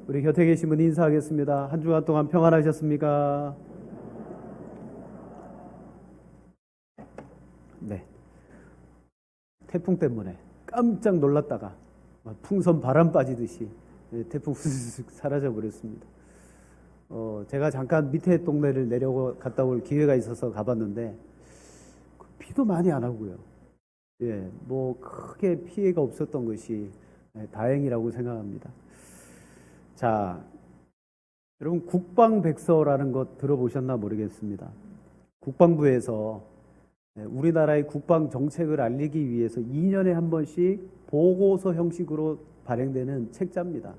우리 곁에 계신 분 인사하겠습니다. 한 주간 동안 평안하셨습니까? 네. 태풍 때문에 깜짝 놀랐다가 풍선 바람 빠지듯이 태풍 훅 사라져 버렸습니다. 제가 잠깐 밑에 동네를 갔다 올 기회가 있어서 가봤는데 비도 많이 안 하고요. 예, 뭐 크게 피해가 없었던 것이 다행이라고 생각합니다. 자, 여러분 국방백서라는 것 들어보셨나 모르겠습니다. 국방부에서 우리나라의 국방 정책을 알리기 위해서 2년에 한 번씩 보고서 형식으로 발행되는 책자입니다.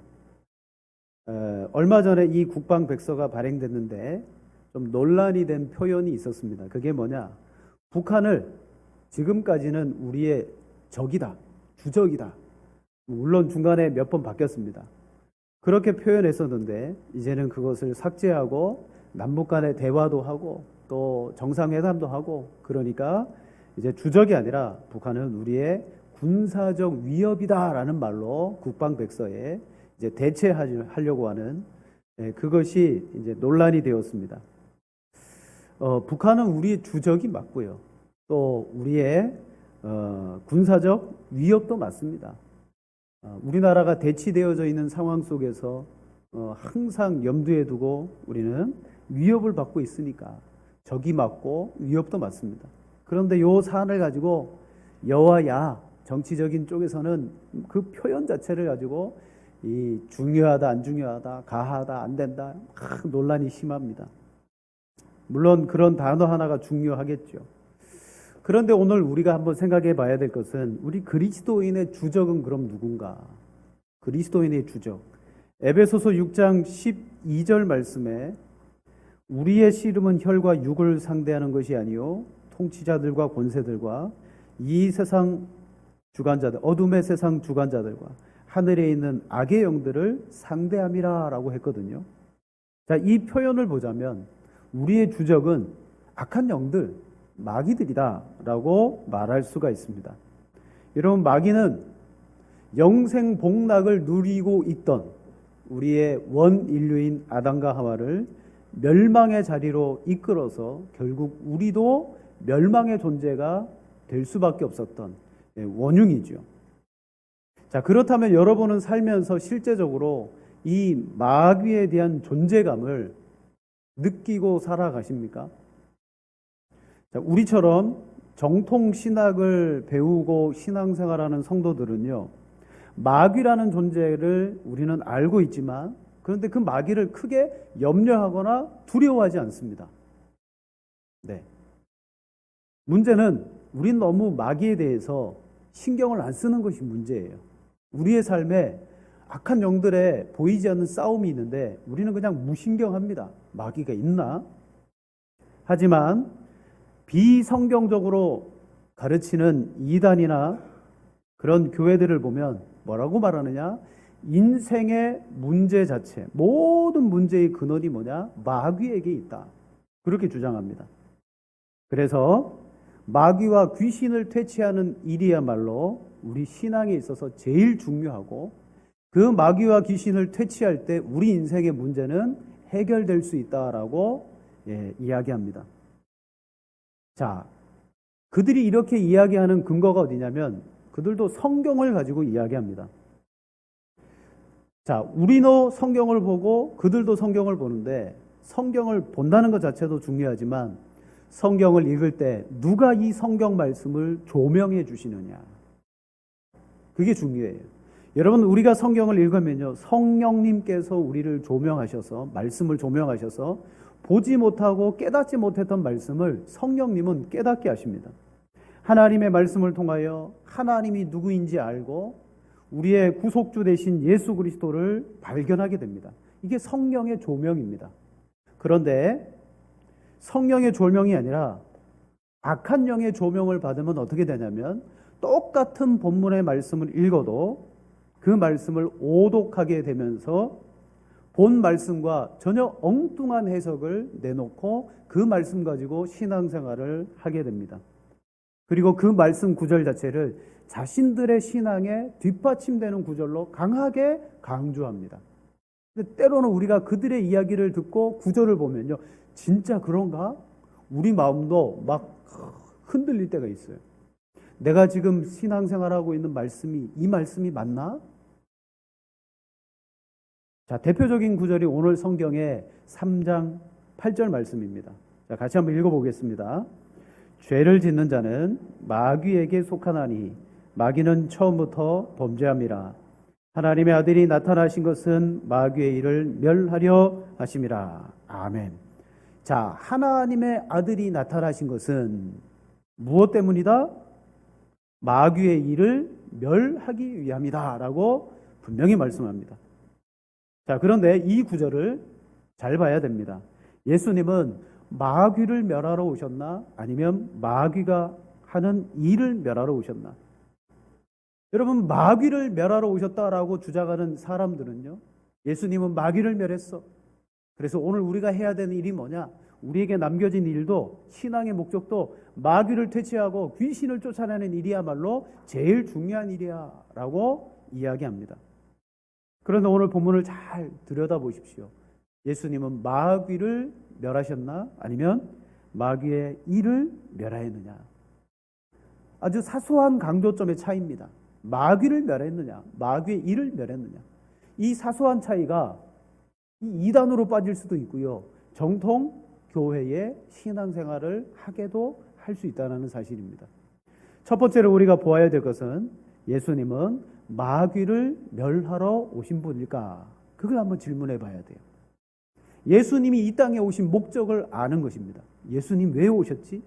얼마 전에 이 국방백서가 발행됐는데 좀 논란이 된 표현이 있었습니다. 그게 뭐냐? 북한을 지금까지는 우리의 적이다, 주적이다. 물론 중간에 몇 번 바뀌었습니다. 그렇게 표현했었는데 이제는 그것을 삭제하고 남북 간의 대화도 하고 또 정상회담도 하고, 그러니까 이제 주적이 아니라 북한은 우리의 군사적 위협이다라는 말로 국방백서에 이제 대체하려고 하는 그것이 이제 논란이 되었습니다. 북한은 우리의 주적이 맞고요. 또 우리의 군사적 위협도 맞습니다. 우리나라가 대치되어져 있는 상황 속에서 항상 염두에 두고 우리는 위협을 받고 있으니까 적이 맞고 위협도 맞습니다. 그런데 요 사안을 가지고 여와 야 정치적인 쪽에서는 그 표현 자체를 가지고 이 중요하다 안 중요하다 가하다 안 된다 논란이 심합니다. 물론 그런 단어 하나가 중요하겠죠. 그런데 오늘 우리가 한번 생각해 봐야 될 것은 우리 그리스도인의 주적은 그럼 누군가? 그리스도인의 주적. 에베소서 6장 12절 말씀에 우리의 씨름은 혈과 육을 상대하는 것이 아니요 통치자들과 권세들과 이 세상 주관자들, 어둠의 세상 주관자들과 하늘에 있는 악의 영들을 상대함이라 라고 했거든요. 자, 이 표현을 보자면 우리의 주적은 악한 영들, 마귀들이다 라고 말할 수가 있습니다. 여러분, 마귀는 영생 복락을 누리고 있던 우리의 원인류인 아담과 하와를 멸망의 자리로 이끌어서 결국 우리도 멸망의 존재가 될 수밖에 없었던 원흉이죠. 자, 그렇다면 여러분은 살면서 실제적으로 이 마귀에 대한 존재감을 느끼고 살아가십니까? 자, 우리처럼 정통 신학을 배우고 신앙생활하는 성도들은요, 마귀라는 존재를 우리는 알고 있지만 그런데 그 마귀를 크게 염려하거나 두려워하지 않습니다. 네. 문제는 우린 너무 마귀에 대해서 신경을 안 쓰는 것이 문제예요. 우리의 삶에 악한 영들의 보이지 않는 싸움이 있는데 우리는 그냥 무신경합니다. 마귀가 있나? 하지만 비성경적으로 가르치는 이단이나 그런 교회들을 보면 뭐라고 말하느냐? 인생의 문제 자체, 모든 문제의 근원이 뭐냐? 마귀에게 있다. 그렇게 주장합니다. 그래서 마귀와 귀신을 퇴치하는 일이야말로 우리 신앙에 있어서 제일 중요하고, 그 마귀와 귀신을 퇴치할 때 우리 인생의 문제는 해결될 수 있다라고 이야기합니다. 자, 그들이 이렇게 이야기하는 근거가 어디냐면 그들도 성경을 가지고 이야기합니다. 자, 우리도 성경을 보고 그들도 성경을 보는데 성경을 본다는 것 자체도 중요하지만 성경을 읽을 때 누가 이 성경 말씀을 조명해 주시느냐, 그게 중요해요. 여러분, 우리가 성경을 읽으면요, 성령님께서 우리를 조명하셔서, 말씀을 조명하셔서 보지 못하고 깨닫지 못했던 말씀을 성령님은 깨닫게 하십니다. 하나님의 말씀을 통하여 하나님이 누구인지 알고 우리의 구속주 되신 예수 그리스도를 발견하게 됩니다. 이게 성령의 조명입니다. 그런데 성령의 조명이 아니라 악한 영의 조명을 받으면 어떻게 되냐면 똑같은 본문의 말씀을 읽어도 그 말씀을 오독하게 되면서 본 말씀과 전혀 엉뚱한 해석을 내놓고 그 말씀 가지고 신앙생활을 하게 됩니다. 그리고 그 말씀 구절 자체를 자신들의 신앙에 뒷받침되는 구절로 강하게 강조합니다. 근데 때로는 우리가 그들의 이야기를 듣고 구절을 보면요, 진짜 그런가? 우리 마음도 막 흔들릴 때가 있어요. 내가 지금 신앙생활하고 있는 말씀이 이 말씀이 맞나? 자, 대표적인 구절이 오늘 성경의 3장 8절 말씀입니다. 자, 같이 한번 읽어보겠습니다. 죄를 짓는 자는 마귀에게 속하나니 마귀는 처음부터 범죄함이라. 하나님의 아들이 나타나신 것은 마귀의 일을 멸하려 하심이라. 아멘. 자, 하나님의 아들이 나타나신 것은 무엇 때문이다? 마귀의 일을 멸하기 위함이다 라고 분명히 말씀합니다. 자, 그런데 이 구절을 잘 봐야 됩니다. 예수님은 마귀를 멸하러 오셨나? 아니면 마귀가 하는 일을 멸하러 오셨나? 여러분, 마귀를 멸하러 오셨다라고 주장하는 사람들은요, 예수님은 마귀를 멸했어. 그래서 오늘 우리가 해야 되는 일이 뭐냐? 우리에게 남겨진 일도, 신앙의 목적도 마귀를 퇴치하고 귀신을 쫓아내는 일이야말로 제일 중요한 일이야 라고 이야기합니다. 그런데 오늘 본문을 잘 들여다보십시오. 예수님은 마귀를 멸하셨나? 아니면 마귀의 일을 멸하였느냐? 아주 사소한 강조점의 차이입니다. 마귀를 멸했느냐? 마귀의 일을 멸했느냐? 이 사소한 차이가 이 이단으로 빠질 수도 있고요, 정통 교회의 신앙생활을 하게도 할 수 있다는 사실입니다. 첫 번째로 우리가 보아야 될 것은 예수님은 마귀를 멸하러 오신 분일까? 그걸 한번 질문해 봐야 돼요. 예수님이 이 땅에 오신 목적을 아는 것입니다. 예수님 왜 오셨지?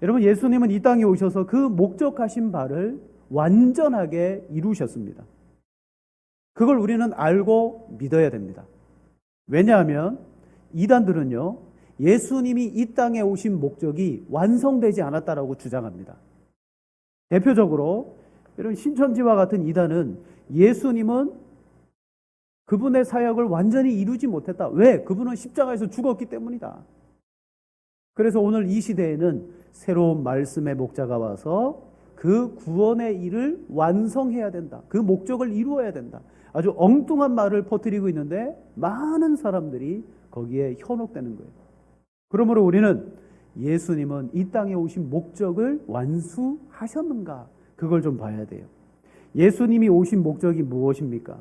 여러분, 예수님은 이 땅에 오셔서 그 목적하신 바를 완전하게 이루셨습니다. 그걸 우리는 알고 믿어야 됩니다. 왜냐하면 이단들은요, 예수님이 이 땅에 오신 목적이 완성되지 않았다라고 주장합니다. 대표적으로 여러분, 신천지와 같은 이단은 예수님은 그분의 사역을 완전히 이루지 못했다. 왜? 그분은 십자가에서 죽었기 때문이다. 그래서 오늘 이 시대에는 새로운 말씀의 목자가 와서 그 구원의 일을 완성해야 된다. 그 목적을 이루어야 된다. 아주 엉뚱한 말을 퍼뜨리고 있는데 많은 사람들이 거기에 현혹되는 거예요. 그러므로 우리는 예수님은 이 땅에 오신 목적을 완수하셨는가? 그걸 좀 봐야 돼요. 예수님이 오신 목적이 무엇입니까?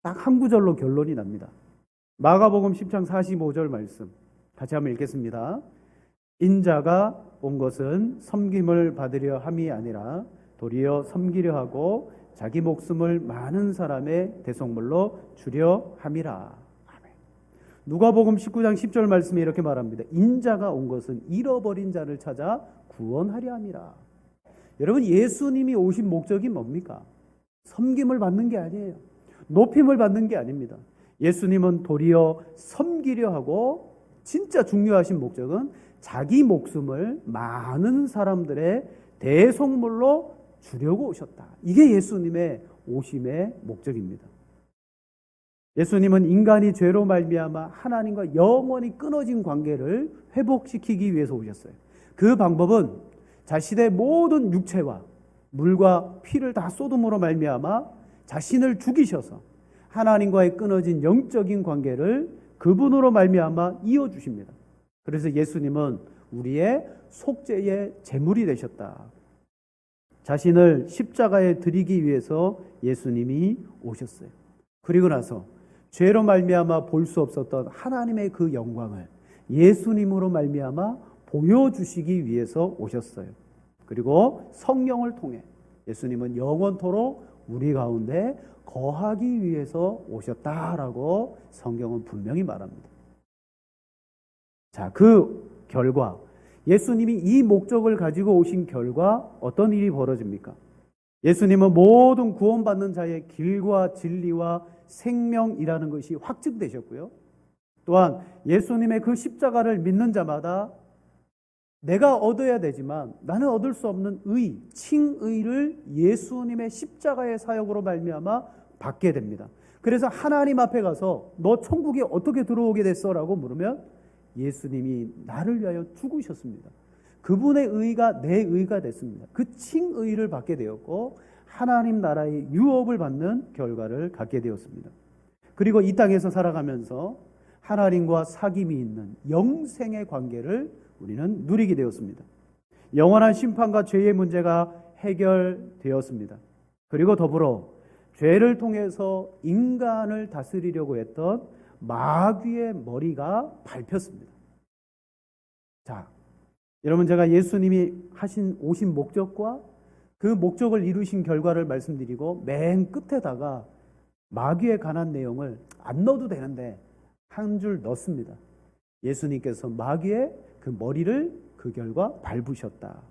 딱 한 구절로 결론이 납니다. 마가복음 10장 45절 말씀 같이 한번 읽겠습니다. 인자가 온 것은 섬김을 받으려 함이 아니라 도리어 섬기려 하고 자기 목숨을 많은 사람의 대속물로 주려 함이라. 아멘. 누가복음 19장 10절 말씀에 이렇게 말합니다. 인자가 온 것은 잃어버린 자를 찾아 구원하려 함이라. 여러분, 예수님이 오신 목적이 뭡니까? 섬김을 받는 게 아니에요. 높임을 받는 게 아닙니다. 예수님은 도리어 섬기려 하고 진짜 중요하신 목적은 자기 목숨을 많은 사람들의 대속물로 주려고 오셨다. 이게 예수님의 오심의 목적입니다. 예수님은 인간이 죄로 말미암아 하나님과 영원히 끊어진 관계를 회복시키기 위해서 오셨어요. 그 방법은 자신의 모든 육체와 물과 피를 다 쏟음으로 말미암아 자신을 죽이셔서 하나님과의 끊어진 영적인 관계를 그분으로 말미암아 이어주십니다. 그래서 예수님은 우리의 속죄의 제물이 되셨다. 자신을 십자가에 드리기 위해서 예수님이 오셨어요. 그리고 나서 죄로 말미암아 볼 수 없었던 하나님의 그 영광을 예수님으로 말미암아 보여주시기 위해서 오셨어요. 그리고 성령을 통해 예수님은 영원토록 우리 가운데 거하기 위해서 오셨다라고 성경은 분명히 말합니다. 자, 그 결과 예수님이 이 목적을 가지고 오신 결과 어떤 일이 벌어집니까? 예수님은 모든 구원받는 자의 길과 진리와 생명이라는 것이 확증되셨고요. 또한 예수님의 그 십자가를 믿는 자마다 내가 얻어야 되지만 나는 얻을 수 없는 의, 칭의를 예수님의 십자가의 사역으로 말미암아 받게 됩니다. 그래서 하나님 앞에 가서 너 천국에 어떻게 들어오게 됐어? 라고 물으면 예수님이 나를 위하여 죽으셨습니다. 그분의 의가 내 의가 됐습니다. 그 칭의를 받게 되었고 하나님 나라의 유업을 받는 결과를 갖게 되었습니다. 그리고 이 땅에서 살아가면서 하나님과 사귐이 있는 영생의 관계를 우리는 누리게 되었습니다. 영원한 심판과 죄의 문제가 해결되었습니다. 그리고 더불어 죄를 통해서 인간을 다스리려고 했던 마귀의 머리가 밟혔습니다. 자, 여러분, 제가 예수님이 오신 목적과 그 목적을 이루신 결과를 말씀드리고 맨 끝에다가 마귀에 관한 내용을 안 넣어도 되는데 한 줄 넣습니다. 예수님께서 마귀의 그 머리를 그 결과 밟으셨다.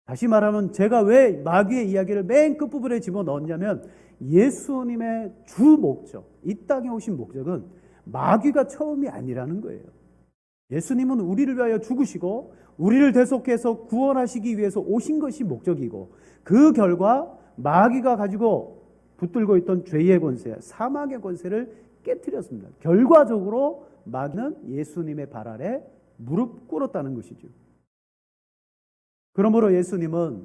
다시 말하면 제가 왜 마귀의 이야기를 맨 끝부분에 집어넣었냐면 예수님의 주 목적, 이 땅에 오신 목적은 마귀가 처음이 아니라는 거예요. 예수님은 우리를 위하여 죽으시고 우리를 대속해서 구원하시기 위해서 오신 것이 목적이고, 그 결과 마귀가 가지고 붙들고 있던 죄의 권세, 사망의 권세를 깨뜨렸습니다. 결과적으로 마귀는 예수님의 발 아래 무릎 꿇었다는 것이죠. 그러므로 예수님은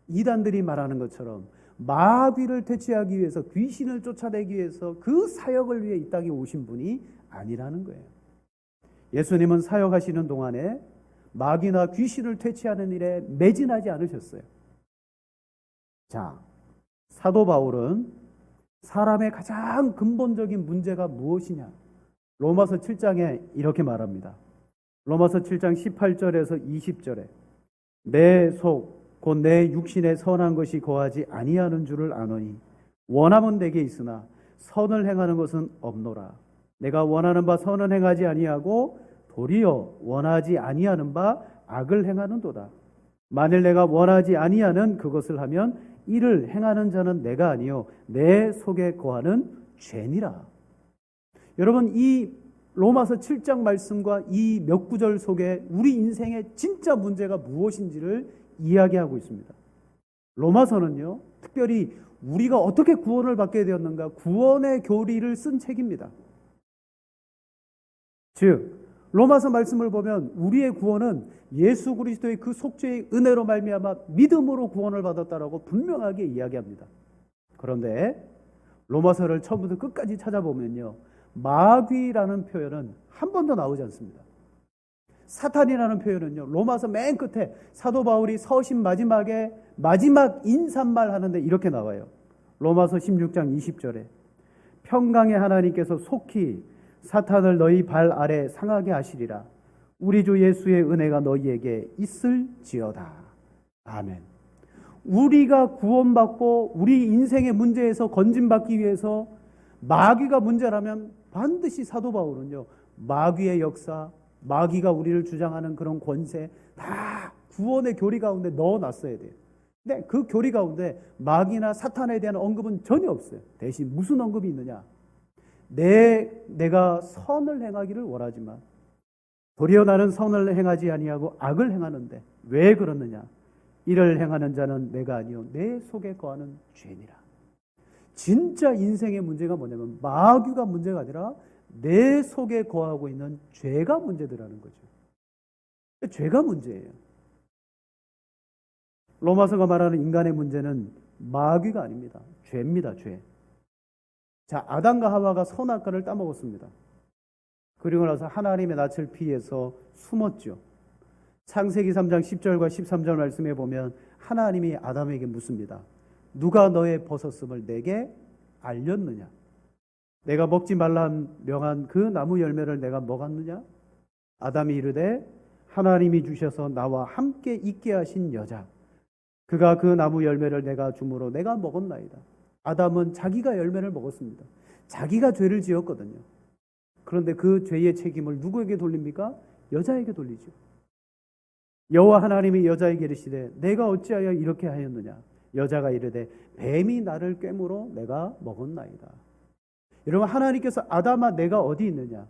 이단들이 말하는 것처럼 마귀를 퇴치하기 위해서, 귀신을 쫓아내기 위해서 그 사역을 위해 이 땅에 오신 분이 아니라는 거예요. 예수님은 사역하시는 동안에 마귀나 귀신을 퇴치하는 일에 매진하지 않으셨어요. 자, 사도 바울은 사람의 가장 근본적인 문제가 무엇이냐? 로마서 7장에 이렇게 말합니다. 로마서 7장 18절에서 20절에 내 속 곧 내 육신에 선한 것이 거하지 아니하는 줄을 아노니 원함은 내게 있으나 선을 행하는 것은 없노라. 내가 원하는 바 선은 행하지 아니하고 도리어 원하지 아니하는 바 악을 행하는도다. 만일 내가 원하지 아니하는 그것을 하면 이를 행하는 자는 내가 아니요 내 속에 거하는 죄니라. 여러분, 이 로마서 7장 말씀과 이 몇 구절 속에 우리 인생의 진짜 문제가 무엇인지를 이야기하고 있습니다. 로마서는요, 특별히 우리가 어떻게 구원을 받게 되었는가, 구원의 교리를 쓴 책입니다. 즉, 로마서 말씀을 보면 우리의 구원은 예수 그리스도의 그 속죄의 은혜로 말미암아 믿음으로 구원을 받았다라고 분명하게 이야기합니다. 그런데 로마서를 처음부터 끝까지 찾아보면요, 마귀라는 표현은 한 번도 나오지 않습니다. 사탄이라는 표현은요, 로마서 맨 끝에 사도 바울이 서신 마지막에 마지막 인사말 하는데 이렇게 나와요. 로마서 16장 20절에 평강의 하나님께서 속히 사탄을 너희 발 아래 상하게 하시리라. 우리 주 예수의 은혜가 너희에게 있을지어다. 아멘. 우리가 구원받고 우리 인생의 문제에서 건진받기 위해서 마귀가 문제라면 반드시 사도 바울은요, 마귀의 역사, 마귀가 우리를 주장하는 그런 권세 다 구원의 교리 가운데 넣어놨어야 돼요. 근데 그 교리 가운데 마귀나 사탄에 대한 언급은 전혀 없어요. 대신 무슨 언급이 있느냐? 내가 선을 행하기를 원하지만 도리어 나는 선을 행하지 아니하고 악을 행하는데 왜 그러느냐? 이를 행하는 자는 내가 아니요 내 속에 거하는 죄니라. 진짜 인생의 문제가 뭐냐면 마귀가 문제가 아니라 내 속에 거하고 있는 죄가 문제더라는 거죠. 죄가 문제예요. 로마서가 말하는 인간의 문제는 마귀가 아닙니다. 죄입니다. 죄. 자, 아담과 하와가 선악과를 따먹었습니다. 그리고 나서 하나님의 낯을 피해서 숨었죠. 창세기 3장 10절과 13절 말씀에 보면 하나님이 아담에게 묻습니다. 누가 너의 벗었음을 내게 알렸느냐? 내가 먹지 말라 명한 그 나무 열매를 내가 먹었느냐? 아담이 이르되 하나님이 주셔서 나와 함께 있게 하신 여자 그가 그 나무 열매를 내가 주므로 내가 먹었나이다. 아담은 자기가 열매를 먹었습니다. 자기가 죄를 지었거든요. 그런데 그 죄의 책임을 누구에게 돌립니까? 여자에게 돌리죠. 여호와 하나님이 여자에게 이르시되 내가 어찌하여 이렇게 하였느냐? 여자가 이르되 뱀이 나를 꿰물어 내가 먹었나이다. 여러분, 하나님께서 아담아 내가 어디 있느냐?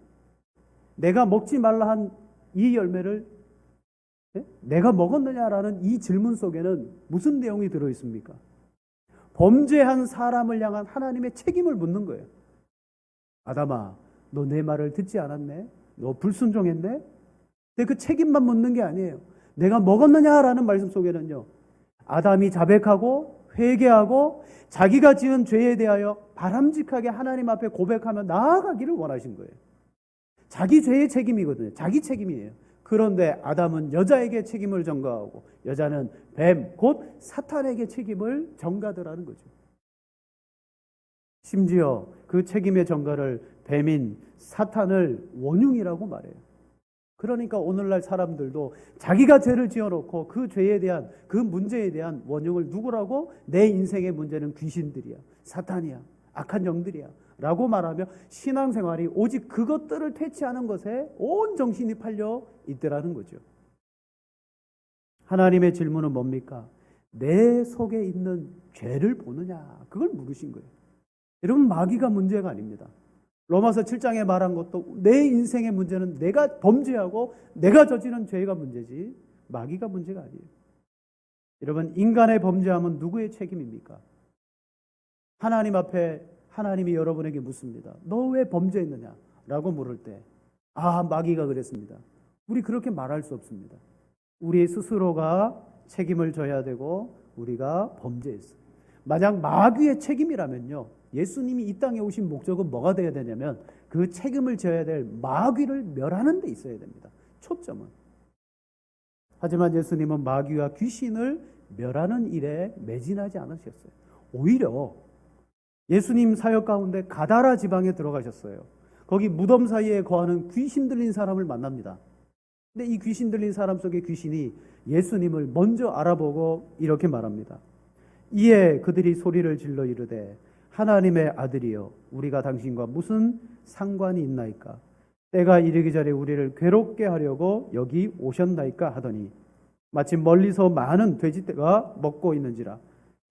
내가 먹지 말라 한 이 열매를 내가 먹었느냐라는 이 질문 속에는 무슨 내용이 들어있습니까? 범죄한 사람을 향한 하나님의 책임을 묻는 거예요. 아담아, 너 내 말을 듣지 않았네? 너 불순종했네? 근데 그 책임만 묻는 게 아니에요. 내가 먹었느냐라는 말씀 속에는요, 아담이 자백하고 회개하고 자기가 지은 죄에 대하여 바람직하게 하나님 앞에 고백하며 나아가기를 원하신 거예요. 자기 죄의 책임이거든요. 자기 책임이에요. 그런데 아담은 여자에게 책임을 전가하고 여자는 뱀, 곧 사탄에게 책임을 전가더라는 거죠. 심지어 그 책임의 전가를 뱀인 사탄을 원흉이라고 말해요. 그러니까 오늘날 사람들도 자기가 죄를 지어놓고 그 죄에 대한, 그 문제에 대한 원흉을 누구라고? 내 인생의 문제는 귀신들이야, 사탄이야, 악한 영들이야 라고 말하며 신앙생활이 오직 그것들을 퇴치하는 것에 온 정신이 팔려 있더라는 거죠. 하나님의 질문은 뭡니까? 내 속에 있는 죄를 보느냐, 그걸 물으신 거예요. 여러분, 마귀가 문제가 아닙니다. 로마서 7장에 말한 것도 내 인생의 문제는 내가 범죄하고 내가 저지른 죄가 문제지 마귀가 문제가 아니에요. 여러분, 인간의 범죄함은 누구의 책임입니까? 하나님 앞에 하나님이 여러분에게 묻습니다. 너 왜 범죄했느냐? 라고 물을 때 마귀가 그랬습니다. 우리 그렇게 말할 수 없습니다. 우리 스스로가 책임을 져야 되고 우리가 범죄했어요. 만약 마귀의 책임이라면요, 예수님이 이 땅에 오신 목적은 뭐가 되어야 되냐면 그 책임을 져야 될 마귀를 멸하는 데 있어야 됩니다. 초점은. 하지만 예수님은 마귀와 귀신을 멸하는 일에 매진하지 않으셨어요. 오히려 예수님 사역 가운데 가다라 지방에 들어가셨어요. 거기 무덤 사이에 거하는 귀신 들린 사람을 만납니다. 근데 이 귀신 들린 사람 속의 귀신이 예수님을 먼저 알아보고 이렇게 말합니다. 이에 그들이 소리를 질러 이르되 하나님의 아들이여 우리가 당신과 무슨 상관이 있나이까? 때가 이르기 전에 우리를 괴롭게 하려고 여기 오셨나이까 하더니 마침 멀리서 많은 돼지떼가 먹고 있는지라.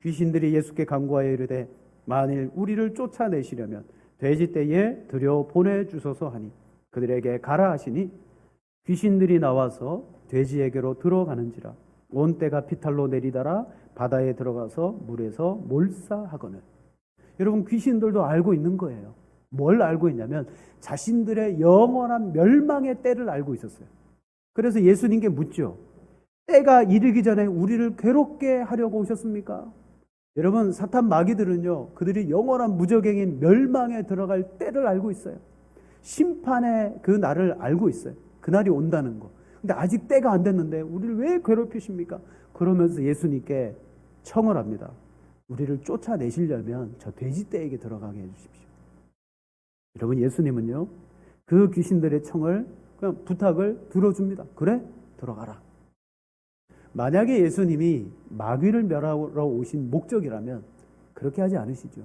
귀신들이 예수께 간구하여 이르되 만일 우리를 쫓아내시려면 돼지떼에 들여 보내주소서 하니 그들에게 가라 하시니 귀신들이 나와서 돼지에게로 들어가는지라. 온 떼가 피탈로 내리다라 바다에 들어가서 물에서 몰사하거늘. 여러분, 귀신들도 알고 있는 거예요. 뭘 알고 있냐면 자신들의 영원한 멸망의 때를 알고 있었어요. 그래서 예수님께 묻죠. 때가 이르기 전에 우리를 괴롭게 하려고 오셨습니까? 여러분, 사탄 마귀들은요, 그들이 영원한 무적행인 멸망에 들어갈 때를 알고 있어요. 심판의 그 날을 알고 있어요. 그날이 온다는 거. 근데 아직 때가 안 됐는데 우리를 왜 괴롭히십니까? 그러면서 예수님께 청을 합니다. 우리를 쫓아내시려면 저 돼지떼에게 들어가게 해주십시오. 여러분, 예수님은요, 그 귀신들의 청을, 그냥 부탁을 들어줍니다. 그래? 들어가라. 만약에 예수님이 마귀를 멸하러 오신 목적이라면 그렇게 하지 않으시죠.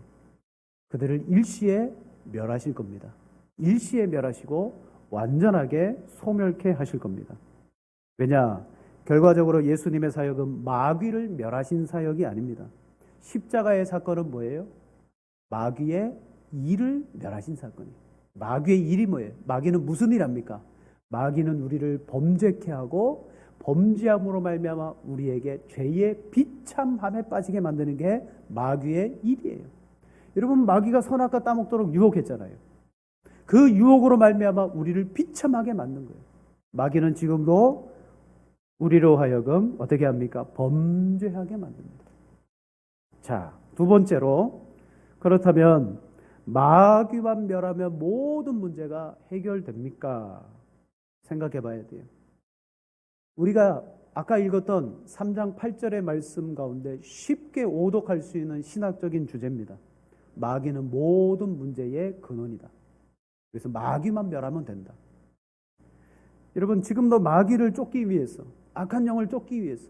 그들을 일시에 멸하실 겁니다. 일시에 멸하시고 완전하게 소멸케 하실 겁니다. 왜냐? 결과적으로 예수님의 사역은 마귀를 멸하신 사역이 아닙니다. 십자가의 사건은 뭐예요? 마귀의 일을 멸하신 사건이에요. 마귀의 일이 뭐예요? 마귀는 무슨 일 합니까? 마귀는 우리를 범죄케 하고 범죄함으로 말미암아 우리에게 죄의 비참함에 빠지게 만드는 게 마귀의 일이에요. 여러분, 마귀가 선악과 따먹도록 유혹했잖아요. 그 유혹으로 말미암아 우리를 비참하게 만든 거예요. 마귀는 지금도 우리로 하여금 어떻게 합니까? 범죄하게 만듭니다. 자, 두 번째로, 그렇다면 마귀만 멸하면 모든 문제가 해결됩니까? 생각해 봐야 돼요. 우리가 아까 읽었던 3장 8절의 말씀 가운데 쉽게 오독할 수 있는 신학적인 주제입니다. 마귀는 모든 문제의 근원이다. 그래서 마귀만 멸하면 된다. 여러분, 지금도 마귀를 쫓기 위해서, 악한 영을 쫓기 위해서,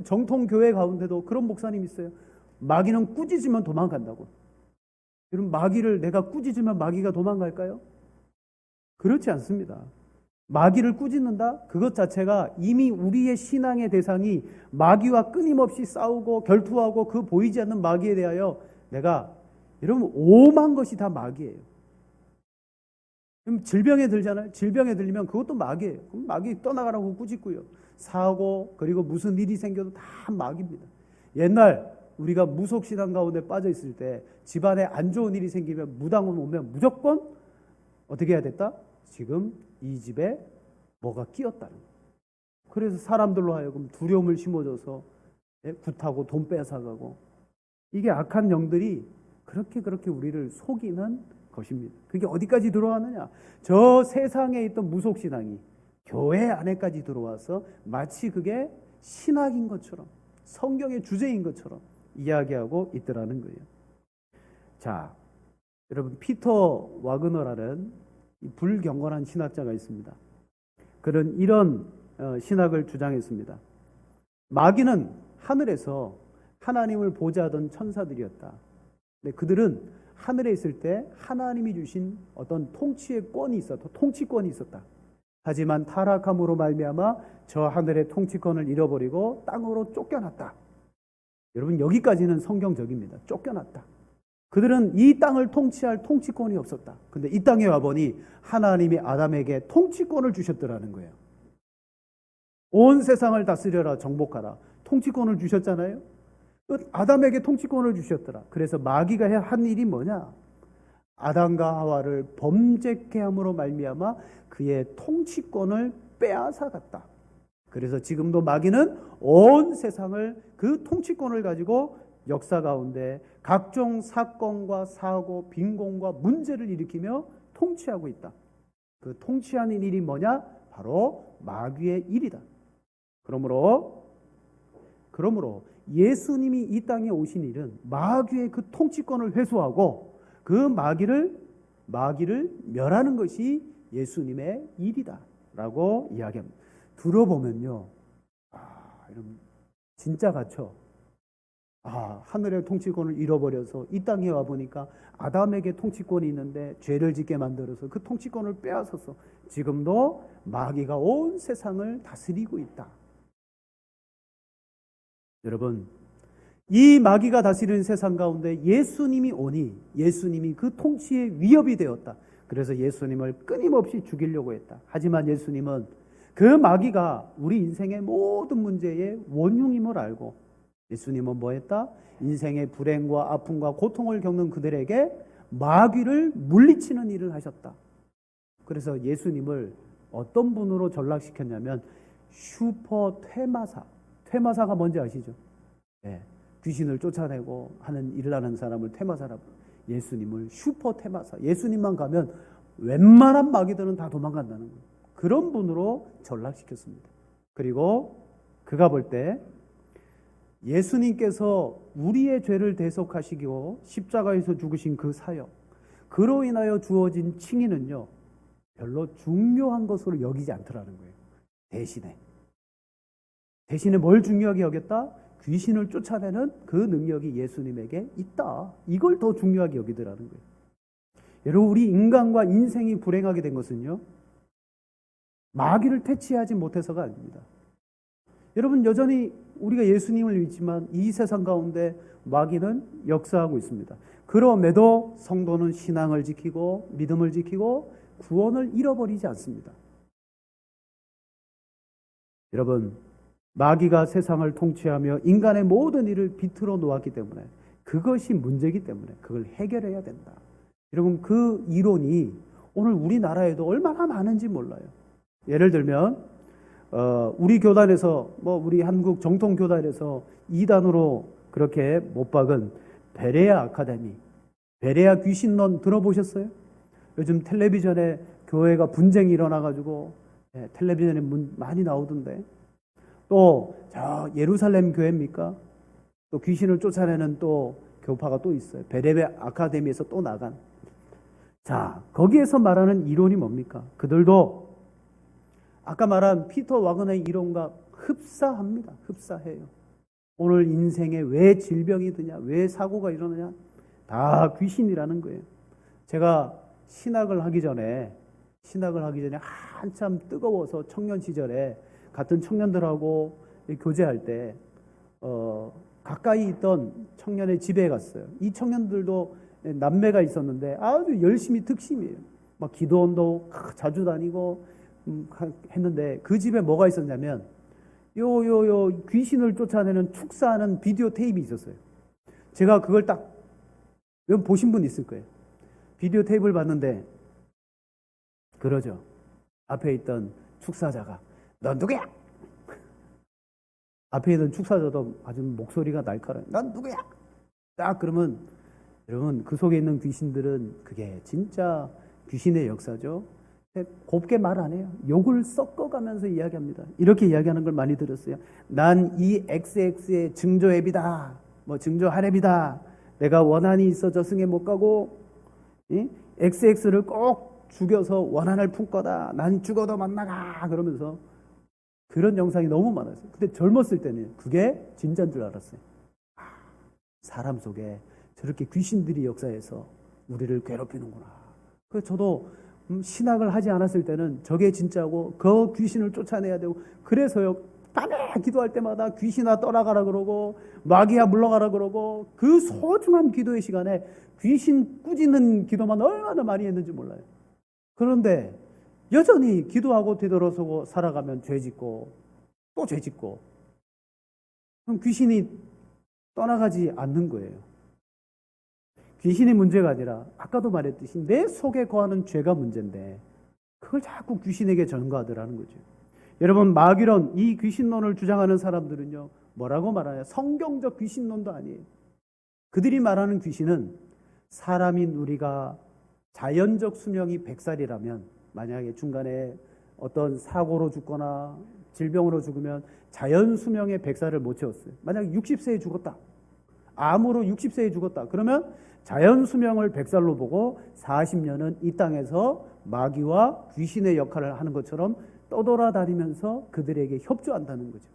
정통 교회 가운데도 그런 목사님 있어요. 마귀는 꾸짖으면 도망간다고. 여러분, 마귀를 내가 꾸짖으면 마귀가 도망갈까요? 그렇지 않습니다. 마귀를 꾸짖는다? 그것 자체가 이미 우리의 신앙의 대상이 마귀와 끊임없이 싸우고 결투하고 그 보이지 않는 마귀에 대하여 내가, 여러분, 오만 것이 다 마귀예요. 그럼 질병에 들잖아요. 질병에 들리면 그것도 마귀예요. 그럼 마귀 떠나가라고 꾸짖고요. 사고, 그리고 무슨 일이 생겨도 다 마귀입니다. 옛날 우리가 무속신앙 가운데 빠져 있을 때 집안에 안 좋은 일이 생기면 무당원 오면 무조건 어떻게 해야 됐다? 지금 이 집에 뭐가 끼었다는 거예요. 그래서 사람들로 하여금 두려움을 심어줘서 굿하고 돈 뺏어가고, 이게 악한 영들이 그렇게 우리를 속이는 것입니다. 그게 어디까지 들어왔느냐? 저 세상에 있던 무속신앙이 교회 안에까지 들어와서 마치 그게 신학인 것처럼, 성경의 주제인 것처럼 이야기하고 있더라는 거예요. 자, 여러분, 피터 와그너라는 불경건한 신학자가 있습니다. 그는 이런 신학을 주장했습니다. 마귀는 하늘에서 하나님을 보좌하던 천사들이었다. 근데 그들은 하늘에 있을 때 하나님이 주신 어떤 통치의 권이 있었다. 통치권이 있었다. 하지만 타락함으로 말미암아 저 하늘의 통치권을 잃어버리고 땅으로 쫓겨났다. 여러분, 여기까지는 성경적입니다. 쫓겨났다. 그들은 이 땅을 통치할 통치권이 없었다. 근데 이 땅에 와보니 하나님이 아담에게 통치권을 주셨더라는 거예요. 온 세상을 다스려라, 정복하라. 통치권을 주셨잖아요. 아담에게 통치권을 주셨더라. 그래서 마귀가 한 일이 뭐냐? 아담과 하와를 범죄케 함으로 말미암아 그의 통치권을 빼앗아갔다. 그래서 지금도 마귀는 온 세상을 그 통치권을 가지고 역사 가운데 각종 사건과 사고, 빈곤과 문제를 일으키며 통치하고 있다. 그 통치하는 일이 뭐냐? 바로 마귀의 일이다. 그러므로 예수님이 이 땅에 오신 일은 마귀의 그 통치권을 회수하고 그 마귀를 멸하는 것이 예수님의 일이다 라고 이야기합니다. 들어보면요, 여러분, 진짜 같죠? 하늘의 통치권을 잃어버려서 이 땅에 와보니까 아담에게 통치권이 있는데 죄를 짓게 만들어서 그 통치권을 빼앗아서 지금도 마귀가 온 세상을 다스리고 있다. 여러분, 이 마귀가 다스리는 세상 가운데 예수님이 오니 예수님이 그 통치의 위협이 되었다. 그래서 예수님을 끊임없이 죽이려고 했다. 하지만 예수님은 그 마귀가 우리 인생의 모든 문제의 원흉임을 알고 예수님은 뭐 했다? 인생의 불행과 아픔과 고통을 겪는 그들에게 마귀를 물리치는 일을 하셨다. 그래서 예수님을 어떤 분으로 전락시켰냐면 슈퍼 퇴마사. 퇴마사가 뭔지 아시죠? 네. 귀신을 쫓아내고 하는 일을 하는 사람을 퇴마사라고. 예수님을 슈퍼 퇴마사. 예수님만 가면 웬만한 마귀들은 다 도망간다는 거예요. 그런 분으로 전락시켰습니다. 그리고 그가 볼 때 예수님께서 우리의 죄를 대속하시고 십자가에서 죽으신 그 사역, 그로 인하여 주어진 칭의는요, 별로 중요한 것으로 여기지 않더라는 거예요. 대신에 뭘 중요하게 여겼다? 귀신을 쫓아내는 그 능력이 예수님에게 있다. 이걸 더 중요하게 여기더라는 거예요. 여러분, 우리 인간과 인생이 불행하게 된 것은요, 마귀를 퇴치하지 못해서가 아닙니다. 여러분, 여전히 우리가 예수님을 믿지만 이 세상 가운데 마귀는 역사하고 있습니다. 그럼에도 성도는 신앙을 지키고 믿음을 지키고 구원을 잃어버리지 않습니다. 여러분, 마귀가 세상을 통치하며 인간의 모든 일을 비틀어 놓았기 때문에 그것이 문제이기 때문에 그걸 해결해야 된다. 여러분, 그 이론이 오늘 우리나라에도 얼마나 많은지 몰라요. 예를 들면 우리 교단에서 우리 한국 정통 교단에서 2단으로 그렇게 못 박은 베레아 아카데미, 베레아 귀신론 들어보셨어요? 요즘 텔레비전에 교회가 분쟁이 일어나가지고 텔레비전에 많이 나오던데, 또 저 예루살렘 교회입니까? 또 귀신을 쫓아내는 또 교파가 또 있어요. 베레아 아카데미에서 또 나간. 자, 거기에서 말하는 이론이 뭡니까? 그들도 아까 말한 피터 와그너의 이론과 흡사합니다. 흡사해요. 오늘 인생에 왜 질병이 드냐, 왜 사고가 일어나냐, 다 귀신이라는 거예요. 제가 신학을 하기 전에 한참 뜨거워서 청년 시절에 같은 청년들하고 교제할 때 가까이 있던 청년의 집에 갔어요. 이 청년들도 남매가 있었는데 아주 열심히 특심이에요. 막 기도원도 자주 다니고 했는데 그 집에 뭐가 있었냐면 귀신을 쫓아내는 축사하는 비디오 테이프 있었어요. 제가 그걸 딱 여러분 보신 분 있을 거예요. 비디오 테이프를 봤는데 그러죠. 앞에 있던 축사자가 넌 누구야? 앞에 있는 축사자도 아주 목소리가 날카로워요. 난 누구야? 딱 그러면 여러분 그 속에 있는 귀신들은 그게 진짜 귀신의 역사죠. 곱게 말 안 해요. 욕을 섞어가면서 이야기합니다. 이렇게 이야기하는 걸 많이 들었어요. 난 이 XX의 증조앱이다. 뭐 증조하랩이다. 내가 원한이 있어 저승에 못 가고 XX를 꼭 죽여서 원한을 품을 거다. 난 죽어도 못 나가. 그러면서 그런 영상이 너무 많았어요. 근데 젊었을 때는 그게 진짜인 줄 알았어요. 사람 속에 저렇게 귀신들이 역사해서 우리를 괴롭히는구나. 그래서 저도 신학을 하지 않았을 때는 저게 진짜고 그 귀신을 쫓아내야 되고 그래서요 밤에 기도할 때마다 귀신아 떠나가라 그러고 마귀야 물러가라 그러고 그 소중한 기도의 시간에 귀신 꾸짖는 기도만 얼마나 많이 했는지 몰라요. 그런데 여전히 기도하고 뒤돌아서고 살아가면 죄짓고 또 죄짓고 그럼 귀신이 떠나가지 않는 거예요. 귀신이 문제가 아니라 아까도 말했듯이 내 속에 거하는 죄가 문제인데 그걸 자꾸 귀신에게 전가하더라는 거죠. 여러분 마귀론, 이 귀신론을 주장하는 사람들은요 뭐라고 말하냐? 성경적 귀신론도 아니에요. 그들이 말하는 귀신은 사람인 우리가 자연적 수명이 100살이라면 만약에 중간에 어떤 사고로 죽거나 질병으로 죽으면 자연 수명의 100살을 못 채웠어요. 만약에 60세에 죽었다. 암으로 60세에 죽었다. 그러면 자연 수명을 100살로 보고 40년은 이 땅에서 마귀와 귀신의 역할을 하는 것처럼 떠돌아다니면서 그들에게 협조한다는 거죠.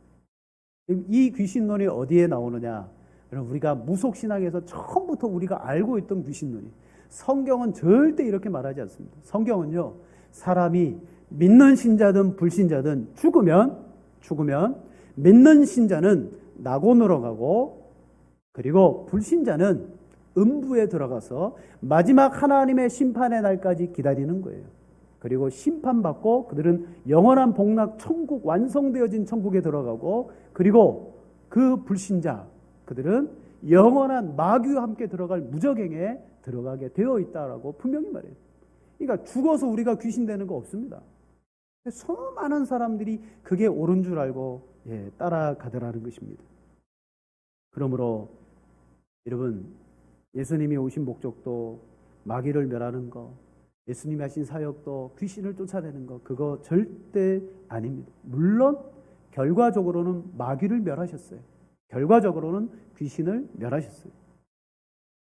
이 귀신론이 어디에 나오느냐? 여러분 우리가 무속신앙에서 처음부터 우리가 알고 있던 귀신론이 성경은 절대 이렇게 말하지 않습니다. 성경은요 사람이 믿는 신자든 불신자든 죽으면 믿는 신자는 낙원으로 가고 그리고 불신자는 음부에 들어가서 마지막 하나님의 심판의 날까지 기다리는 거예요. 그리고 심판받고 그들은 영원한 복락 천국, 완성되어진 천국에 들어가고 그리고 그 불신자 그들은 영원한 마귀와 함께 들어갈 무저갱에 들어가게 되어 있다라고 분명히 말해요. 그러니까 죽어서 우리가 귀신 되는 거 없습니다. 수많은 사람들이 그게 옳은 줄 알고 따라가더라는 것입니다. 그러므로 여러분 예수님이 오신 목적도 마귀를 멸하는 거, 예수님이 하신 사역도 귀신을 쫓아내는 거 그거 절대 아닙니다. 물론 결과적으로는 마귀를 멸하셨어요. 결과적으로는 귀신을 멸하셨어요.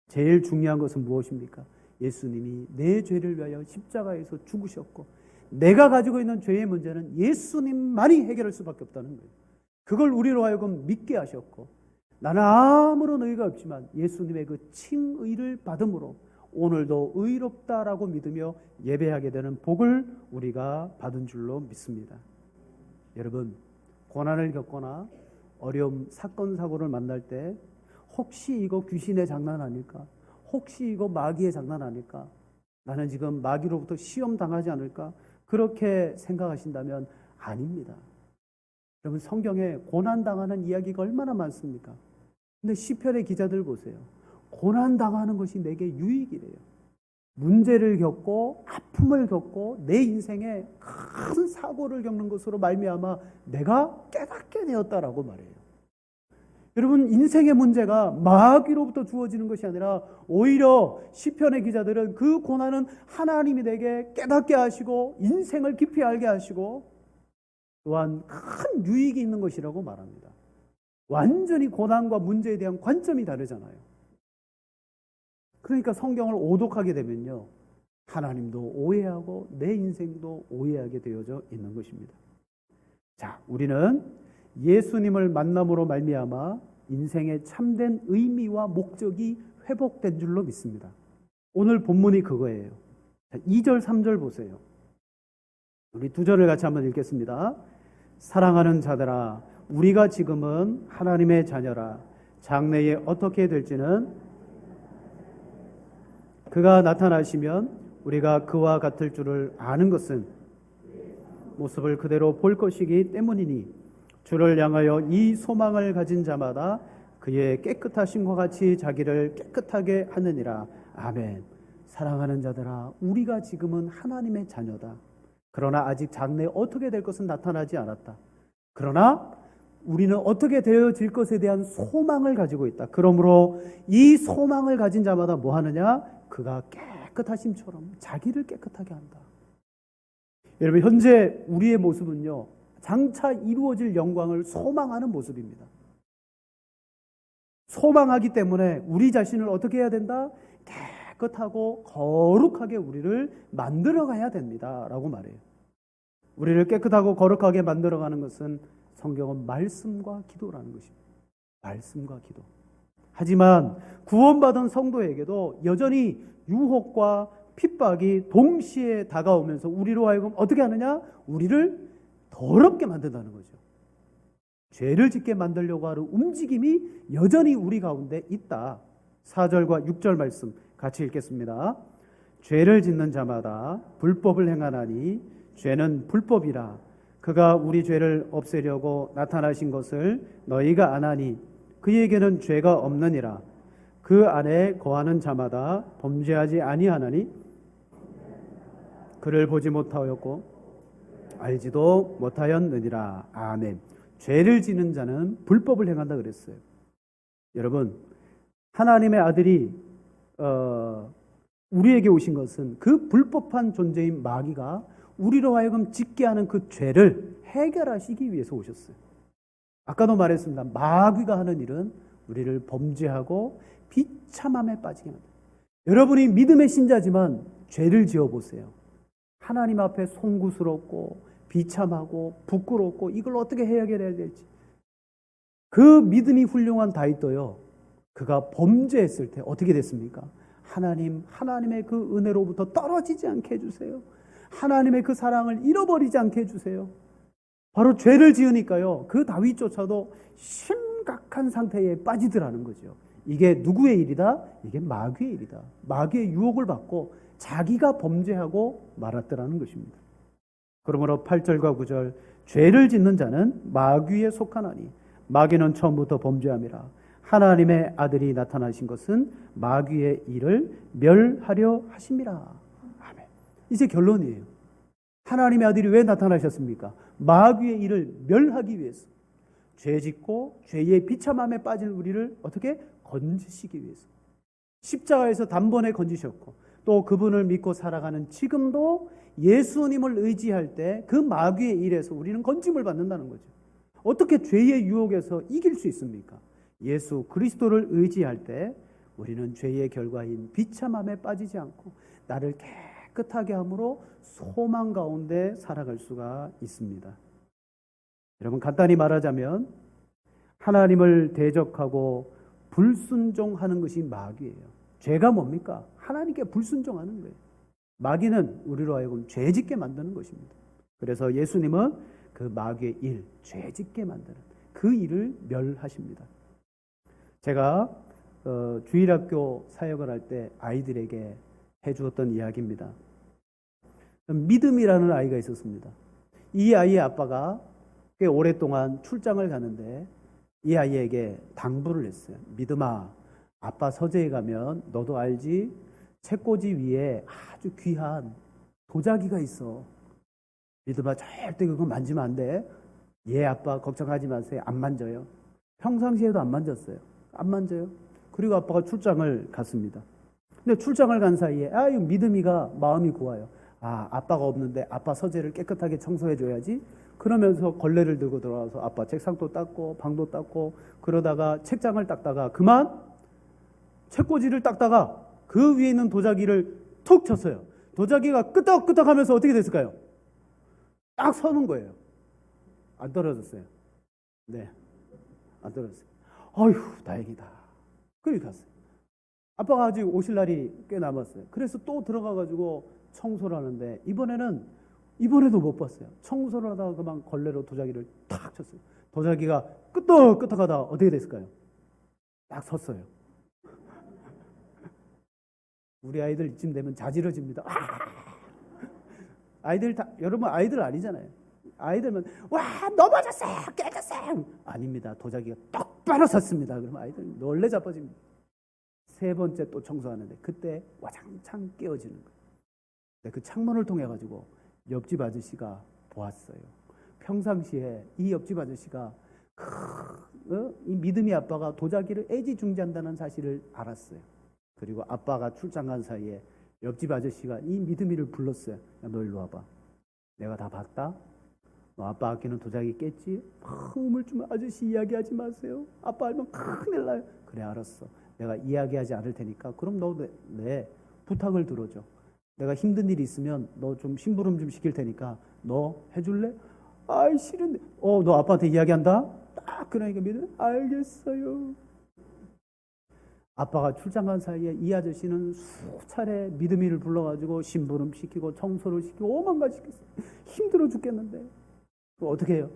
제일 중요한 것은 무엇입니까? 예수님이 내 죄를 위하여 십자가에서 죽으셨고 내가 가지고 있는 죄의 문제는 예수님만이 해결할 수밖에 없다는 거예요. 그걸 우리로 하여금 믿게 하셨고 나는 아무런 의가 없지만 예수님의 그 칭의를 받음으로 오늘도 의롭다라고 믿으며 예배하게 되는 복을 우리가 받은 줄로 믿습니다. 여러분 고난을 겪거나 어려움, 사건, 사고를 만날 때 혹시 이거 귀신의 장난 아닐까? 혹시 이거 마귀의 장난 아닐까? 나는 지금 마귀로부터 시험 당하지 않을까? 그렇게 생각하신다면 아닙니다. 여러분 성경에 고난당하는 이야기가 얼마나 많습니까? 근데 시편의 기자들 보세요. 고난당하는 것이 내게 유익이래요. 문제를 겪고 아픔을 겪고 내 인생에 큰 사고를 겪는 것으로 말미암아 내가 깨닫게 되었다라고 말해요. 여러분 인생의 문제가 마귀로부터 주어지는 것이 아니라 오히려 시편의 기자들은 그 고난은 하나님이 내게 깨닫게 하시고 인생을 깊이 알게 하시고 또한 큰 유익이 있는 것이라고 말합니다. 완전히 고난과 문제에 대한 관점이 다르잖아요. 그러니까 성경을 오독하게 되면요 하나님도 오해하고 내 인생도 오해하게 되어져 있는 것입니다. 자, 우리는 예수님을 만남으로 말미암아 인생의 참된 의미와 목적이 회복된 줄로 믿습니다. 오늘 본문이 그거예요. 자, 2절 3절 보세요. 우리 두 절을 같이 한번 읽겠습니다. 사랑하는 자들아 우리가 지금은 하나님의 자녀라. 장래에 어떻게 될지는 그가 나타나시면 우리가 그와 같을 줄을 아는 것은 모습을 그대로 볼 것이기 때문이니 주를 향하여 이 소망을 가진 자마다 그의 깨끗하심과 같이 자기를 깨끗하게 하느니라. 아멘. 사랑하는 자들아 우리가 지금은 하나님의 자녀다. 그러나 아직 장래에 어떻게 될 것은 나타나지 않았다. 그러나 우리는 어떻게 되어질 것에 대한 소망을 가지고 있다. 그러므로 이 소망을 가진 자마다 뭐 하느냐? 그가 깨끗하심처럼 자기를 깨끗하게 한다. 여러분, 현재 우리의 모습은요, 장차 이루어질 영광을 소망하는 모습입니다. 소망하기 때문에 우리 자신을 어떻게 해야 된다? 깨끗하고 거룩하게 우리를 만들어 가야 됩니다. 라고 말해요. 우리를 깨끗하고 거룩하게 만들어 가는 것은 성경은 말씀과 기도라는 것입니다. 말씀과 기도. 하지만 구원받은 성도에게도 여전히 유혹과 핍박이 동시에 다가오면서 우리로 하여금 어떻게 하느냐? 우리를 더럽게 만든다는 거죠. 죄를 짓게 만들려고 하는 움직임이 여전히 우리 가운데 있다. 4절과 6절 말씀 같이 읽겠습니다. 죄를 짓는 자마다 불법을 행하나니 죄는 불법이라. 그가 우리 죄를 없애려고 나타나신 것을 너희가 아나니 그에게는 죄가 없느니라. 그 안에 거하는 자마다 범죄하지 아니하나니 그를 보지 못하였고 알지도 못하였느니라. 아멘. 죄를 지는 자는 불법을 행한다 그랬어요. 여러분, 하나님의 아들이 우리에게 오신 것은 그 불법한 존재인 마귀가 우리로 하여금 짓게 하는 그 죄를 해결하시기 위해서 오셨어요. 아까도 말했습니다. 마귀가 하는 일은 우리를 범죄하고 비참함에 빠지게 만듭니다. 여러분이 믿음의 신자지만 죄를 지어보세요. 하나님 앞에 송구스럽고 비참하고 부끄럽고 이걸 어떻게 해결해야 될지. 그 믿음이 훌륭한 다윗도요, 그가 범죄했을 때 어떻게 됐습니까? 하나님의 그 은혜로부터 떨어지지 않게 해주세요. 하나님의 그 사랑을 잃어버리지 않게 해주세요. 바로 죄를 지으니까요, 그 다윗조차도 심각한 상태에 빠지더라는 거죠. 이게 누구의 일이다? 이게 마귀의 일이다. 마귀의 유혹을 받고 자기가 범죄하고 말았더라는 것입니다. 그러므로 8절과 9절, 죄를 짓는 자는 마귀에 속하나니 마귀는 처음부터 범죄함이라. 하나님의 아들이 나타나신 것은 마귀의 일을 멸하려 하심이라. 아멘. 이제 결론이에요. 하나님의 아들이 왜 나타나셨습니까? 마귀의 일을 멸하기 위해서. 죄 짓고 죄의 비참함에 빠질 우리를 어떻게 건지시기 위해서. 십자가에서 단번에 건지셨고 또 그분을 믿고 살아가는 지금도 예수님을 의지할 때 그 마귀의 일에서 우리는 건짐을 받는다는 거죠. 어떻게 죄의 유혹에서 이길 수 있습니까? 예수 그리스도를 의지할 때 우리는 죄의 결과인 비참함에 빠지지 않고 나를 깨끗하게 함으로 소망 가운데 살아갈 수가 있습니다. 여러분, 간단히 말하자면 하나님을 대적하고 불순종하는 것이 마귀예요. 죄가 뭡니까? 하나님께 불순종하는 거예요. 마귀는 우리로 하여금 죄짓게 만드는 것입니다. 그래서 예수님은 그 마귀의 일, 죄짓게 만드는 그 일을 멸하십니다. 제가 주일학교 사역을 할 때 아이들에게 해주었던 이야기입니다. 믿음이라는 아이가 있었습니다. 이 아이의 아빠가 꽤 오랫동안 출장을 가는데 이 아이에게 당부를 했어요. 믿음아, 아빠 서재에 가면 너도 알지? 책꽂이 위에 아주 귀한 도자기가 있어. 믿음아, 절대 그거 만지면 안 돼. 예, 아빠 걱정하지 마세요. 안 만져요. 평상시에도 안 만졌어요. 안 만져요. 그리고 아빠가 출장을 갔습니다. 근데 출장을 간 사이에 믿음이가 마음이 고와요. 아빠가 없는데 아빠 서재를 깨끗하게 청소해줘야지. 그러면서 걸레를 들고 들어와서 아빠 책상도 닦고 방도 닦고 그러다가 책장을 닦다가 그만 책꽂이를 닦다가 그 위에 있는 도자기를 툭 쳤어요. 도자기가 끄덕끄덕 하면서 어떻게 됐을까요? 딱 서는 거예요. 안 떨어졌어요. 네, 안 떨어졌어요. 어휴, 다행이다. 그렇게 갔어요. 아빠가 아직 오실 날이 꽤 남았어요. 그래서 또 들어가가지고 청소를 하는데 이번에도 못 봤어요. 청소를 하다가 그만 걸레로 도자기를 탁 쳤어요. 도자기가 끄덕끄덕 하다가 어떻게 됐을까요? 딱 섰어요. 우리 아이들 이쯤 되면 자지러집니다. 아이들 여러분 아이들 아니잖아요. 아이들은 와 넘어졌어요, 깨졌어요. 아닙니다. 도자기가 똑바로 섰습니다. 그러면 아이들 놀래 자빠집니다. 세 번째 또 청소하는데 그때 와장창 깨어지는 거예요. 그 창문을 통해 가지고 옆집 아저씨가 보았어요. 평상시에 이 옆집 아저씨가 이 믿음이 아빠가 도자기를 애지중지한다는 사실을 알았어요. 그리고 아빠가 출장 간 사이에 옆집 아저씨가 이 믿음이를 불렀어요. 야, 너 일로 와봐. 내가 다 봤다. 너 아빠 아끼는 도자기 깼지? 우물쭈물 아저씨 이야기하지 마세요. 아빠 알면 큰일 나요. 그래 알았어. 내가 이야기하지 않을 테니까 그럼 너 내 부탁을 들어줘. 내가 힘든 일이 있으면 너 좀 심부름 좀 시킬 테니까 너 해줄래? 아이 싫은데. 너 아빠한테 이야기한다? 딱 그러니까 믿음 알겠어요. 아빠가 출장 간 사이에 이 아저씨는 수차례 믿음이를 불러가지고 심부름 시키고 청소를 시키고 오만 가지 시켰어요. 힘들어 죽겠는데 어떻게 해요?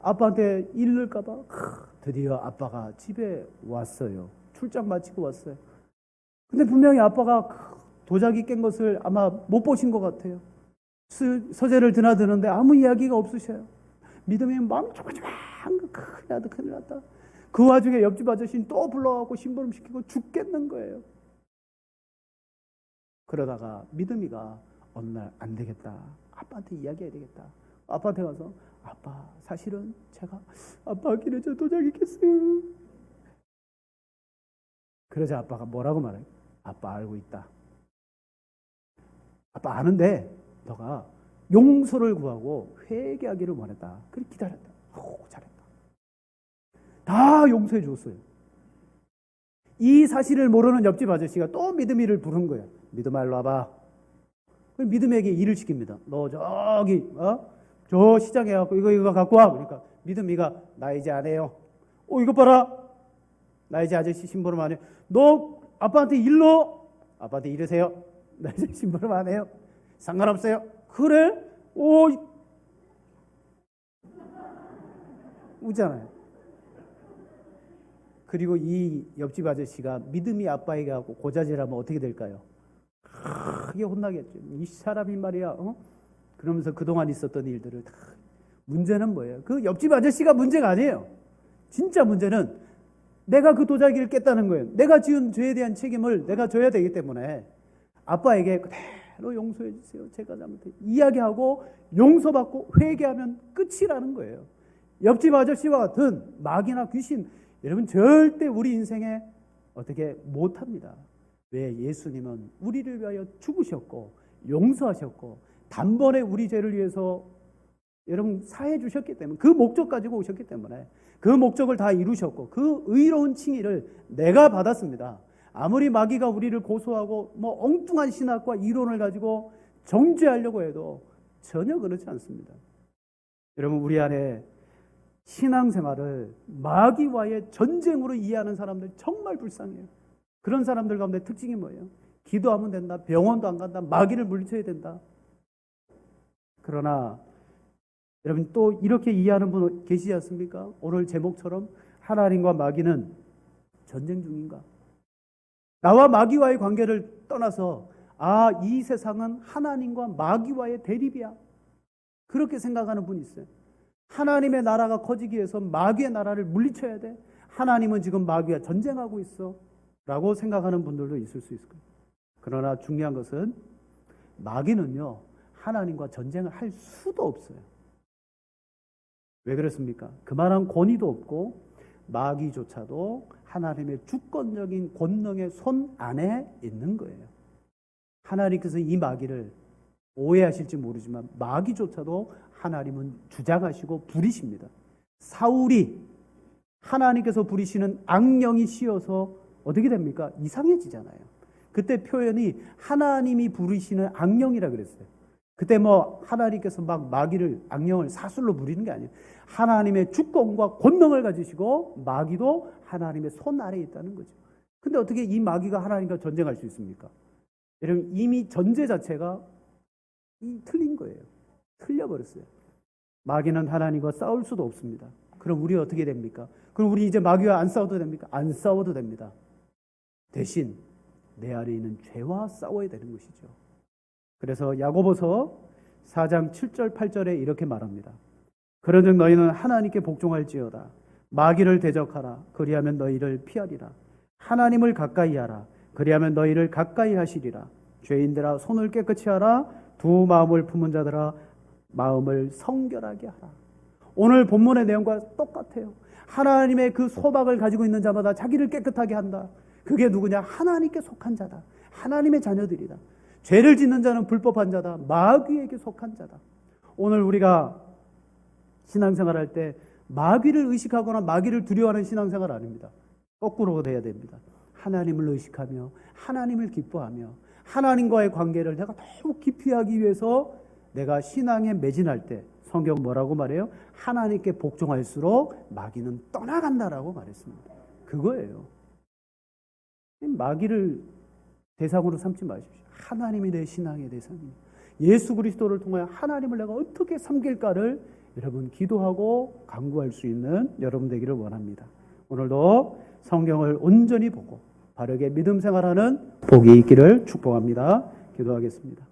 아빠한테 잃을까봐 드디어 아빠가 집에 왔어요. 출장 마치고 왔어요. 근데 분명히 아빠가 도자기 깬 것을 아마 못 보신 것 같아요. 서재를 드나드는데 아무 이야기가 없으셔요. 믿음이 마음이 조금조금 큰일 났다. 그 와중에 옆집 아저씨는 또 불러갖고 심부름 시키고 죽겠는 거예요. 그러다가 믿음이가 어느 날 안 되겠다. 아빠한테 이야기해야 되겠다. 아빠한테 가서 아빠 사실은 제가 아빠 길에 저 도자기 깼어요. 그러자 아빠가 뭐라고 말해요? 아빠 알고 있다. 아빠 아는데 너가 용서를 구하고 회개하기를 원했다. 그래 기다렸다. 잘했다. 다 용서해 줬어요. 이 사실을 모르는 옆집 아저씨가 또 믿음이를 부른 거예요. 믿음아 일로 와봐. 믿음에게 일을 시킵니다. 너 저기 저 시장에 가고 이거 갖고 와. 그러니까 믿음이가 나 이제 안 해요. 이거 봐라. 나 이제 아저씨 심부름 안 해요. 너 아빠한테 일러. 아빠한테 이러세요. 나 이제 심부름 안 해요. 상관없어요. 그래? 웃잖아요. 그리고 이 옆집 아저씨가 믿음이 아빠에게 하고 고자질하면 어떻게 될까요? 크게 혼나겠죠. 이 사람이 말이야. 그러면서 그동안 있었던 일들을 다. 문제는 뭐예요? 그 옆집 아저씨가 문제가 아니에요. 진짜 문제는 내가 그 도자기를 깼다는 거예요. 내가 지은 죄에 대한 책임을 내가 져야 되기 때문에 아빠에게 그대로 용서해 주세요. 제가 잘못해. 이야기하고 용서받고 회개하면 끝이라는 거예요. 옆집 아저씨와 같은 마귀나 귀신 여러분 절대 우리 인생에 어떻게 못합니다. 왜? 예수님은 우리를 위하여 죽으셨고 용서하셨고 단번에 우리 죄를 위해서 여러분 사해 주셨기 때문에 그 목적 가지고 오셨기 때문에 그 목적을 다 이루셨고 그 의로운 칭의를 내가 받았습니다. 아무리 마귀가 우리를 고소하고 엉뚱한 신학과 이론을 가지고 정죄하려고 해도 전혀 그렇지 않습니다. 여러분 우리 안에 신앙생활을 마귀와의 전쟁으로 이해하는 사람들 정말 불쌍해요. 그런 사람들 가운데 특징이 뭐예요? 기도하면 된다. 병원도 안 간다. 마귀를 물리쳐야 된다. 그러나 여러분 또 이렇게 이해하는 분 계시지 않습니까? 오늘 제목처럼 하나님과 마귀는 전쟁 중인가? 나와 마귀와의 관계를 떠나서 이 세상은 하나님과 마귀와의 대립이야. 그렇게 생각하는 분이 있어요. 하나님의 나라가 커지기 위해서 마귀의 나라를 물리쳐야 돼. 하나님은 지금 마귀와 전쟁하고 있어. 라고 생각하는 분들도 있을 수 있을 거예요. 그러나 중요한 것은 마귀는요. 하나님과 전쟁을 할 수도 없어요. 왜 그렇습니까? 그만한 권위도 없고 마귀조차도 하나님의 주권적인 권능의 손 안에 있는 거예요. 하나님께서 이 마귀를 오해하실지 모르지만 마귀조차도 하나님은 주장하시고 부리십니다. 사울이 하나님께서 부리시는 악령이 씌어서 어떻게 됩니까? 이상해지잖아요. 그때 표현이 하나님이 부리시는 악령이라 그랬어요. 그때 하나님께서 막 마귀를 악령을 사술로 부리는 게 아니에요. 하나님의 주권과 권능을 가지시고 마귀도 하나님의 손 아래에 있다는 거죠. 근데 어떻게 이 마귀가 하나님과 전쟁할 수 있습니까? 여러분 이미 전제 자체가 틀린 거예요. 틀려버렸어요. 마귀는 하나님과 싸울 수도 없습니다. 그럼 우리 어떻게 됩니까? 그럼 우리 이제 마귀와 안 싸워도 됩니까? 안 싸워도 됩니다. 대신 내 안에 있는 죄와 싸워야 되는 것이죠. 그래서 야고보서 4장 7절 8절에 이렇게 말합니다. 그러즉 너희는 하나님께 복종할지어다. 마귀를 대적하라. 그리하면 너희를 피하리라. 하나님을 가까이 하라. 그리하면 너희를 가까이 하시리라. 죄인들아 손을 깨끗이 하라. 두 마음을 품은 자들아 마음을 성결하게 하라. 오늘 본문의 내용과 똑같아요. 하나님의 그 소박을 가지고 있는 자마다 자기를 깨끗하게 한다. 그게 누구냐? 하나님께 속한 자다. 하나님의 자녀들이다. 죄를 짓는 자는 불법한 자다. 마귀에게 속한 자다. 오늘 우리가 신앙생활할 때 마귀를 의식하거나 마귀를 두려워하는 신앙생활 아닙니다. 거꾸로 돼야 됩니다. 하나님을 의식하며 하나님을 기뻐하며 하나님과의 관계를 내가 더욱 깊이 하기 위해서 내가 신앙에 매진할 때 성경 뭐라고 말해요? 하나님께 복종할수록 마귀는 떠나간다라고 말했습니다. 그거예요. 마귀를 대상으로 삼지 마십시오. 하나님이 내 신앙의 대상입니다. 예수 그리스도를 통하여 하나님을 내가 어떻게 섬길까를 여러분 기도하고 간구할 수 있는 여러분 되기를 원합니다. 오늘도 성경을 온전히 보고 바르게 믿음 생활하는 복이 있기를 축복합니다. 기도하겠습니다.